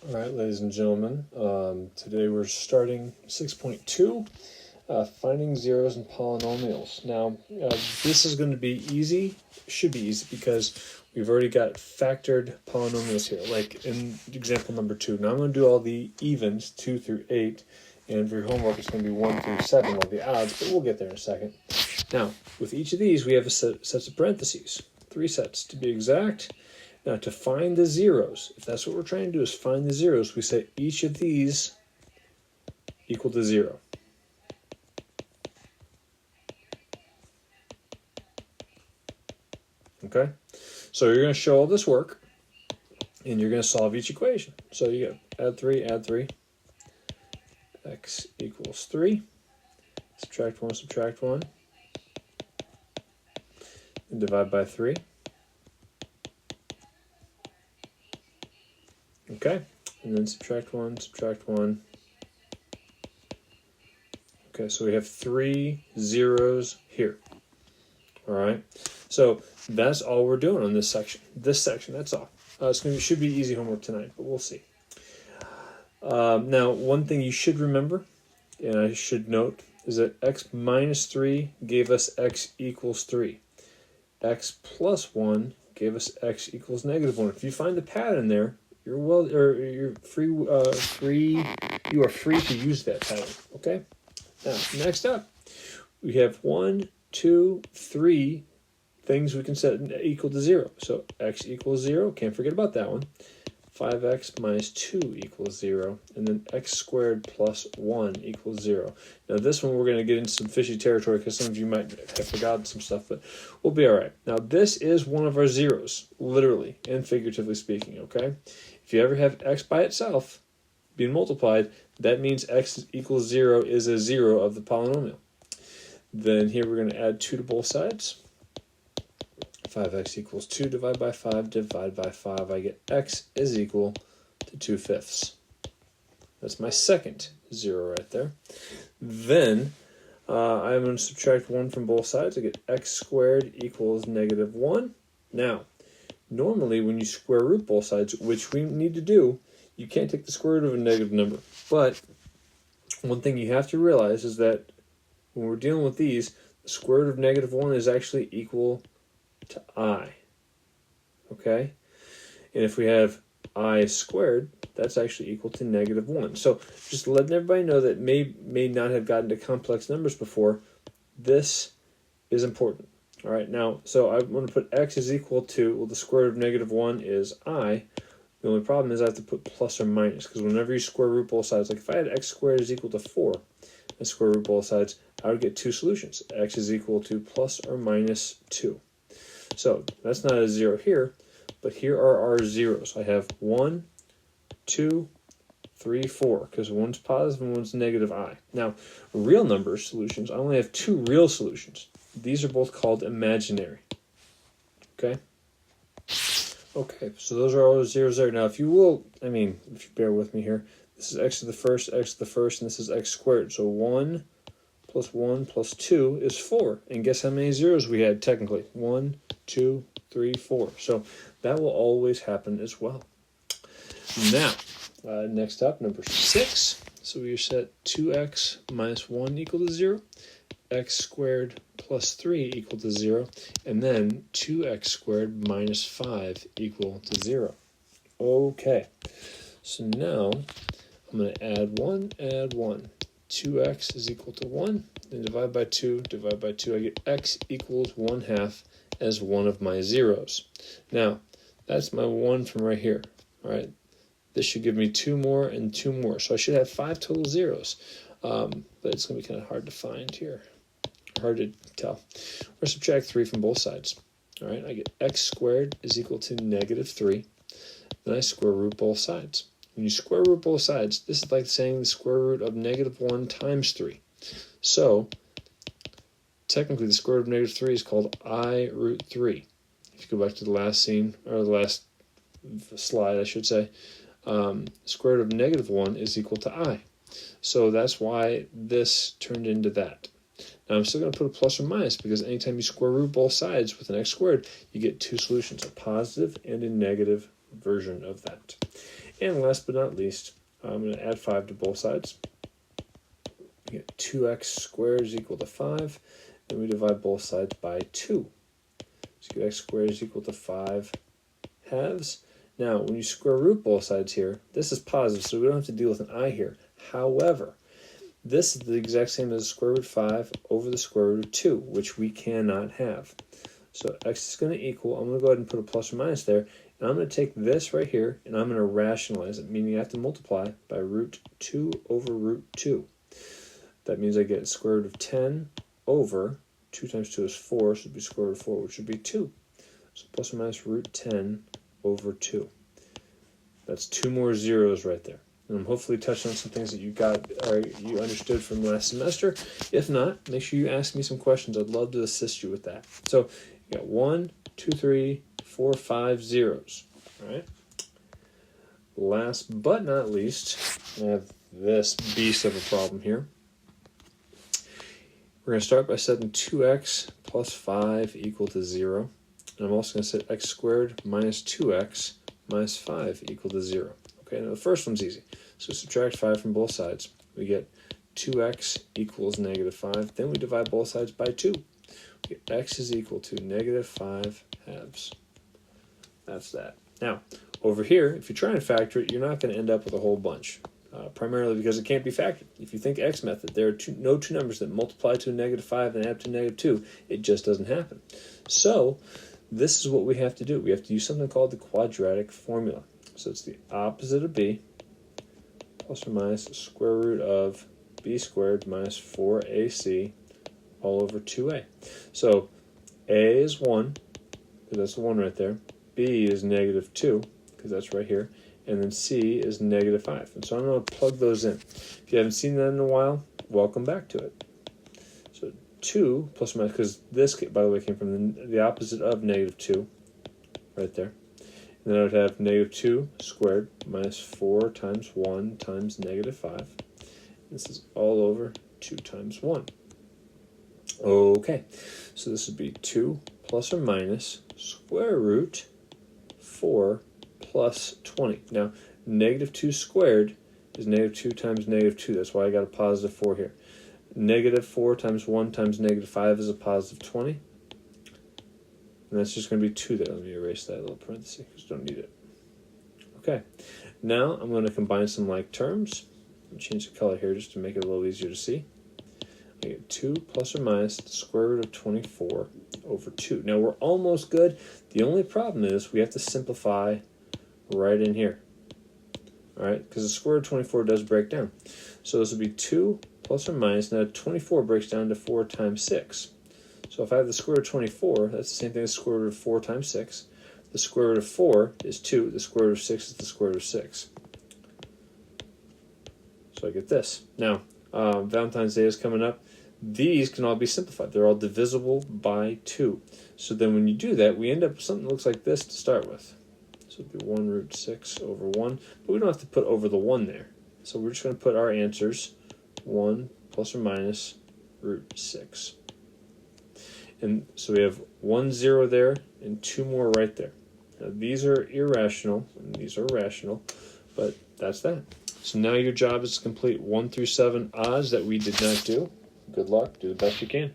All right, ladies and gentlemen, today we're starting 6.2, finding zeros in polynomials. Now, this is going to be easy, should be easy, because we've already got factored polynomials here, like in example number 2. Now I'm going to do all the evens, 2 through 8, and for your homework it's going to be 1 through 7, all the odds, but we'll get there in a second. Now, with each of these we have a set of parentheses, 3 sets to be exact. Now, to find the zeros, if that's what we're trying to do is find the zeros, we say each of these equal to 0. Okay? So you're going to show all this work, and you're going to solve each equation. So you get add 3, x equals 3, subtract 1, and divide by 3. Okay, and then subtract 1. Okay, so we have 3 zeros here. All right, so that's all we're doing on this section. That's all. Should be easy homework tonight, but we'll see. Now, one thing you should remember, and I should note, is that x minus 3 gave us x equals 3. X plus 1 gave us x equals negative 1. If you find the pattern there, you are free to use that pattern. Okay. Now, next up, we have 1, 2, 3 things we can set equal to 0. So x equals 0. Can't forget about that one. 5x minus 2 equals 0, and then x squared plus 1 equals 0. Now this one we're going to get into some fishy territory because some of you might have forgotten some stuff, but we'll be all right. Now this is one of our zeros, literally and figuratively speaking, okay? If you ever have x by itself being multiplied, that means x equals 0 is a 0 of the polynomial. Then here we're going to add 2 to both sides. 5x equals 2, divide by 5, I get x is equal to 2/5. That's my second 0 right there. Then I'm going to subtract 1 from both sides. I get x squared equals negative 1. Now, normally when you square root both sides, which we need to do, you can't take the square root of a negative number. But one thing you have to realize is that when we're dealing with these, the square root of negative 1 is actually equal to I, okay? And if we have I squared, that's actually equal to negative 1. So just letting everybody know that may not have gotten to complex numbers before, this is important. All right, now, so I want to put x is equal to, well, the square root of negative 1 is I. The only problem is I have to put plus or minus, because whenever you square root both sides, like if I had x squared is equal to 4, and square root both sides, I would get 2 solutions. X is equal to plus or minus 2. So that's not a 0 here, but here are our zeros. I have 1, 2, 3, 4, because one's positive and one's negative I. Now, real number solutions, I only have 2 real solutions. These are both called imaginary. Okay? Okay, so those are all the zeros there. Now, if you bear with me here, this is x to the first, and this is x squared. So 1 plus 2 is 4. And guess how many zeros we had technically? 1, 2, 3, 4. So that will always happen as well. Now, next up, number 6. So we set 2x minus 1 equal to 0, x squared plus 3 equal to 0, and then 2x squared minus 5 equal to 0. Okay, so now I'm going to add 1. 2x is equal to 1, then divide by 2, I get x equals 1/2 as one of my zeros. Now, that's my 1 from right here, all right? This should give me 2 more and 2 more, so I should have 5 total zeros, but it's going to be kind of hard to find here, hard to tell. We're going to subtract 3 from both sides, all right? I get x squared is equal to negative 3, then I square root both sides. When you square root both sides, this is like saying the square root of negative 1 times 3. So, technically the square root of negative 3 is called I root 3. If you go back to the last scene, or the last slide, I should say, square root of negative 1 is equal to I. So that's why this turned into that. Now I'm still going to put a plus or minus, because anytime you square root both sides with an x squared, you get 2 solutions, a positive and a negative version of that. And last but not least, I'm going to add 5 to both sides. We get 2x squared is equal to 5. Then we divide both sides by 2. So x squared is equal to 5 halves. Now, when you square root both sides here, this is positive, so we don't have to deal with an I here. However, this is the exact same as square root 5 over the square root of 2, which we cannot have. So x is going to equal, I'm going to go ahead and put a plus or minus there, and I'm going to take this right here, and I'm going to rationalize it, meaning I have to multiply by root 2 over root 2. That means I get square root of 10 over 2 times 2 is 4, so it would be square root of 4, which would be 2. So plus or minus root 10 over 2. That's 2 more zeros right there. And I'm hopefully touching on some things that you got or you understood from last semester. If not, make sure you ask me some questions. I'd love to assist you with that. So you got 1, 2, 3, 4, 5 zeros. All right. Last but not least, I have this beast of a problem here. We're going to start by setting 2x plus 5 equal to 0. And I'm also going to set x squared minus 2x minus 5 equal to 0. Okay, now the first one's easy. So subtract 5 from both sides. We get 2x equals negative 5. Then we divide both sides by 2. We get x is equal to negative 5 halves. That's that. Now, over here, if you try and factor it, you're not going to end up with a whole bunch. Primarily because it can't be factored. If you think X method, there are no two numbers that multiply to a negative 5 and add to a negative 2. It just doesn't happen. So, this is what we have to do. We have to use something called the quadratic formula. So it's the opposite of b plus or minus the square root of b squared minus 4ac all over 2a. So a is 1, because that's the 1 right there. B is negative 2, because that's right here. And then c is negative 5. And so I'm going to plug those in. If you haven't seen that in a while, welcome back to it. So 2 plus or minus, because this, by the way, came from the opposite of negative 2, right there. And then I would have negative 2 squared minus 4 times 1 times negative 5. This is all over 2 times 1. Okay, so this would be 2 plus or minus square root 4 plus 20. Now, negative 2 squared is negative 2 times negative 2. That's why I got a positive 4 here. Negative 4 times 1 times negative 5 is a positive 20. And that's just going to be 2 there. Let me erase that little parenthesis because I don't need it. Okay. Now I'm going to combine some like terms. I'll change the color here just to make it a little easier to see. I get 2 plus or minus the square root of 24 over 2. Now we're almost good. The only problem is we have to simplify right in here. All right, because the square root of 24 does break down. So this would be 2 plus or minus. Now 24 breaks down to 4 times 6. So if I have the square root of 24, that's the same thing as the square root of 4 times 6. The square root of 4 is 2. The square root of 6 is the square root of 6. So I get this. Now, Valentine's Day is coming up. These can all be simplified. They're all divisible by 2. So then when you do that, we end up with something that looks like this to start with. So it would be 1 root 6 over 1. But we don't have to put over the 1 there. So we're just going to put our answers 1 plus or minus root 6. And so we have 1 0 there and 2 more right there. Now these are irrational and these are rational, but that's that. So now your job is to complete 1 through 7 odds that we did not do. Good luck. Do the best you can.